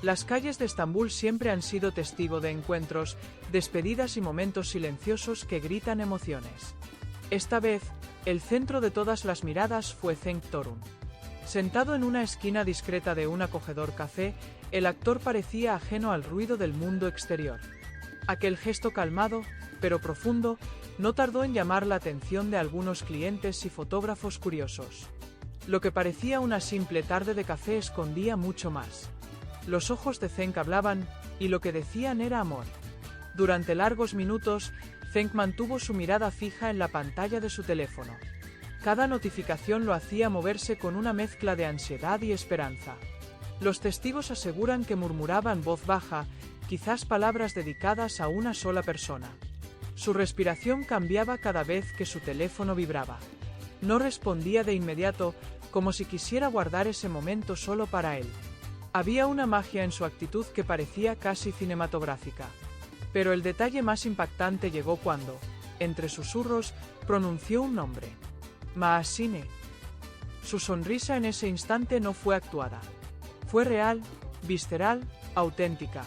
Las calles de Estambul siempre han sido testigo de encuentros, despedidas y momentos silenciosos que gritan emociones. Esta vez, el centro de todas las miradas fue Cenk Torun. Sentado en una esquina discreta de un acogedor café, el actor parecía ajeno al ruido del mundo exterior. Aquel gesto calmado, pero profundo, no tardó en llamar la atención de algunos clientes y fotógrafos curiosos. Lo que parecía una simple tarde de café escondía mucho más. Los ojos de Cenk hablaban, y lo que decían era amor. Durante largos minutos, Cenk mantuvo su mirada fija en la pantalla de su teléfono. Cada notificación lo hacía moverse con una mezcla de ansiedad y esperanza. Los testigos aseguran que murmuraba en voz baja, quizás palabras dedicadas a una sola persona. Su respiración cambiaba cada vez que su teléfono vibraba. No respondía de inmediato, como si quisiera guardar ese momento solo para él. Había una magia en su actitud que parecía casi cinematográfica. Pero el detalle más impactante llegó cuando, entre susurros, pronunció un nombre. Maasine. Su sonrisa en ese instante no fue actuada. Fue real, visceral, auténtica.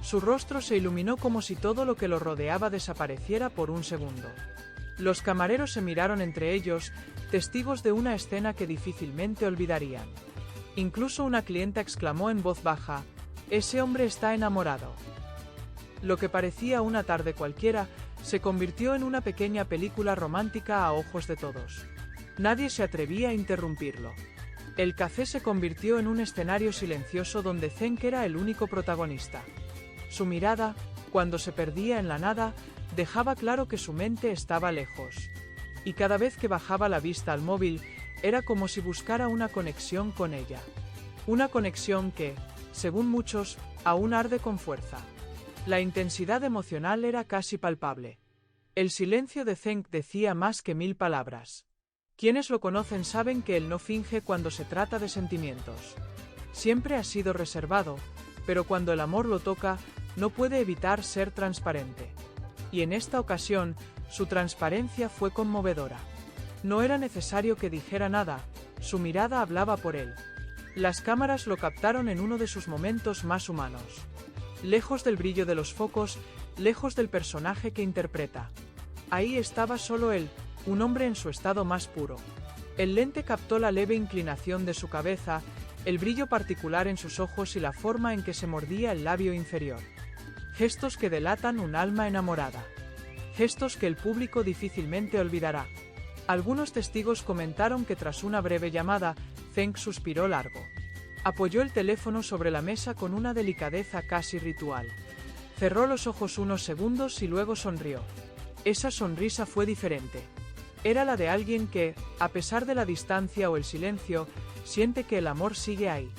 Su rostro se iluminó como si todo lo que lo rodeaba desapareciera por un segundo. Los camareros se miraron entre ellos, testigos de una escena que difícilmente olvidarían. Incluso una clienta exclamó en voz baja, «Ese hombre está enamorado». Lo que parecía una tarde cualquiera, se convirtió en una pequeña película romántica a ojos de todos. Nadie se atrevía a interrumpirlo. El café se convirtió en un escenario silencioso donde Cenk era el único protagonista. Su mirada, cuando se perdía en la nada, dejaba claro que su mente estaba lejos. Y cada vez que bajaba la vista al móvil, era como si buscara una conexión con ella. Una conexión que, según muchos, aún arde con fuerza. La intensidad emocional era casi palpable. El silencio de Cenk decía más que 1000 palabras. Quienes lo conocen saben que él no finge cuando se trata de sentimientos. Siempre ha sido reservado, pero cuando el amor lo toca, no puede evitar ser transparente. Y en esta ocasión, su transparencia fue conmovedora. No era necesario que dijera nada, su mirada hablaba por él. Las cámaras lo captaron en uno de sus momentos más humanos. Lejos del brillo de los focos, lejos del personaje que interpreta. Ahí estaba solo él, un hombre en su estado más puro. El lente captó la leve inclinación de su cabeza, el brillo particular en sus ojos y la forma en que se mordía el labio inferior. Gestos que delatan un alma enamorada. Gestos que el público difícilmente olvidará. Algunos testigos comentaron que tras una breve llamada, Cenk suspiró largo. Apoyó el teléfono sobre la mesa con una delicadeza casi ritual. Cerró los ojos unos segundos y luego sonrió. Esa sonrisa fue diferente. Era la de alguien que, a pesar de la distancia o el silencio, siente que el amor sigue ahí.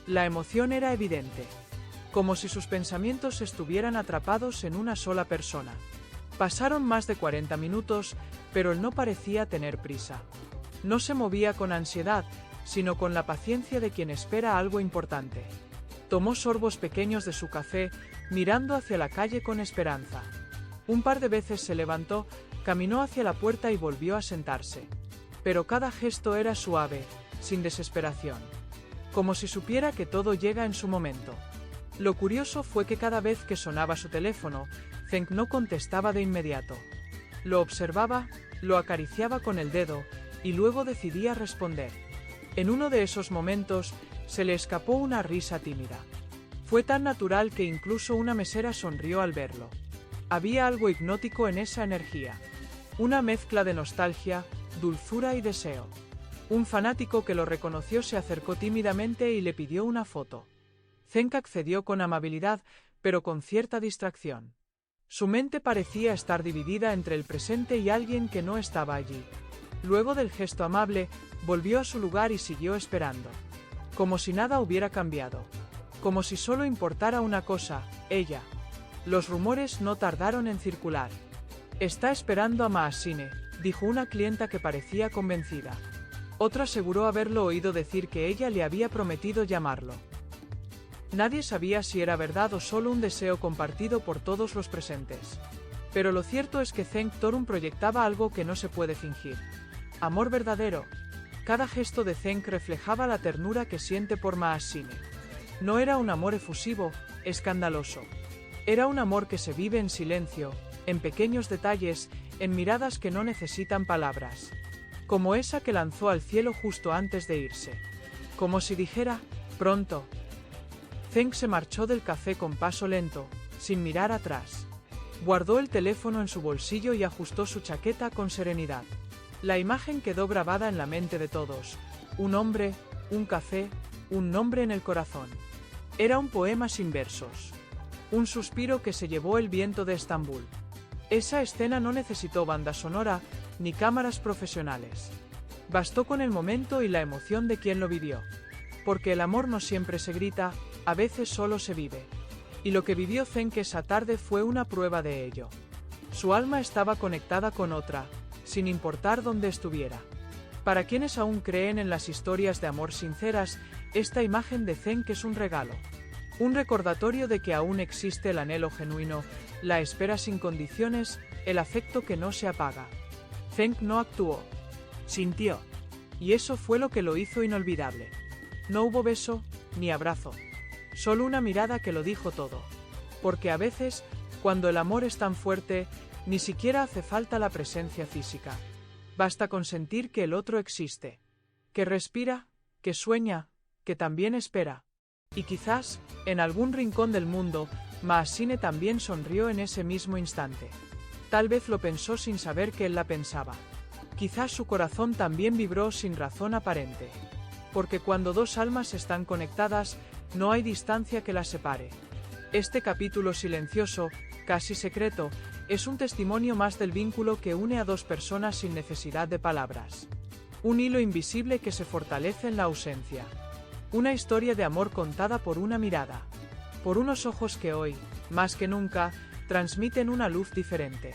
La emoción era evidente. Como si sus pensamientos estuvieran atrapados en una sola persona. Pasaron más de 40 minutos, pero él no parecía tener prisa. No se movía con ansiedad, sino con la paciencia de quien espera algo importante. Tomó sorbos pequeños de su café, mirando hacia la calle con esperanza. Un par de veces se levantó, caminó hacia la puerta y volvió a sentarse. Pero cada gesto era suave, sin desesperación. Como si supiera que todo llega en su momento. Lo curioso fue que cada vez que sonaba su teléfono, Cenk no contestaba de inmediato. Lo observaba, lo acariciaba con el dedo, y luego decidía responder. En uno de esos momentos, se le escapó una risa tímida. Fue tan natural que incluso una mesera sonrió al verlo. Había algo hipnótico en esa energía. Una mezcla de nostalgia, dulzura y deseo. Un fanático que lo reconoció se acercó tímidamente y le pidió una foto. Cenk accedió con amabilidad, pero con cierta distracción. Su mente parecía estar dividida entre el presente y alguien que no estaba allí. Luego del gesto amable, volvió a su lugar y siguió esperando. Como si nada hubiera cambiado. Como si solo importara una cosa, ella. Los rumores no tardaron en circular. «Está esperando a Maasine», dijo una clienta que parecía convencida. Otra aseguró haberlo oído decir que ella le había prometido llamarlo. Nadie sabía si era verdad o solo un deseo compartido por todos los presentes. Pero lo cierto es que Cenk Torun proyectaba algo que no se puede fingir. Amor verdadero. Cada gesto de Cenk reflejaba la ternura que siente por Maasine. No era un amor efusivo, escandaloso. Era un amor que se vive en silencio, en pequeños detalles, en miradas que no necesitan palabras. Como esa que lanzó al cielo justo antes de irse. Como si dijera, pronto. Zheng se marchó del café con paso lento, sin mirar atrás. Guardó el teléfono en su bolsillo y ajustó su chaqueta con serenidad. La imagen quedó grabada en la mente de todos. Un hombre, un café, un nombre en el corazón. Era un poema sin versos. Un suspiro que se llevó el viento de Estambul. Esa escena no necesitó banda sonora, ni cámaras profesionales. Bastó con el momento y la emoción de quien lo vivió. Porque el amor no siempre se grita, a veces solo se vive. Y lo que vivió Zheng esa tarde fue una prueba de ello. Su alma estaba conectada con otra, sin importar dónde estuviera. Para quienes aún creen en las historias de amor sinceras, esta imagen de Zheng es un regalo. Un recordatorio de que aún existe el anhelo genuino, la espera sin condiciones, el afecto que no se apaga. Zheng no actuó. Sintió. Y eso fue lo que lo hizo inolvidable. No hubo beso, ni abrazo. Solo una mirada que lo dijo todo. Porque a veces, cuando el amor es tan fuerte, ni siquiera hace falta la presencia física. Basta con sentir que el otro existe. Que respira, que sueña, que también espera. Y quizás, en algún rincón del mundo, Maasine también sonrió en ese mismo instante. Tal vez lo pensó sin saber que él la pensaba. Quizás su corazón también vibró sin razón aparente. Porque cuando dos almas están conectadas, no hay distancia que las separe. Este capítulo silencioso, casi secreto, es un testimonio más del vínculo que une a dos personas sin necesidad de palabras. Un hilo invisible que se fortalece en la ausencia. Una historia de amor contada por una mirada. Por unos ojos que hoy, más que nunca, transmiten una luz diferente.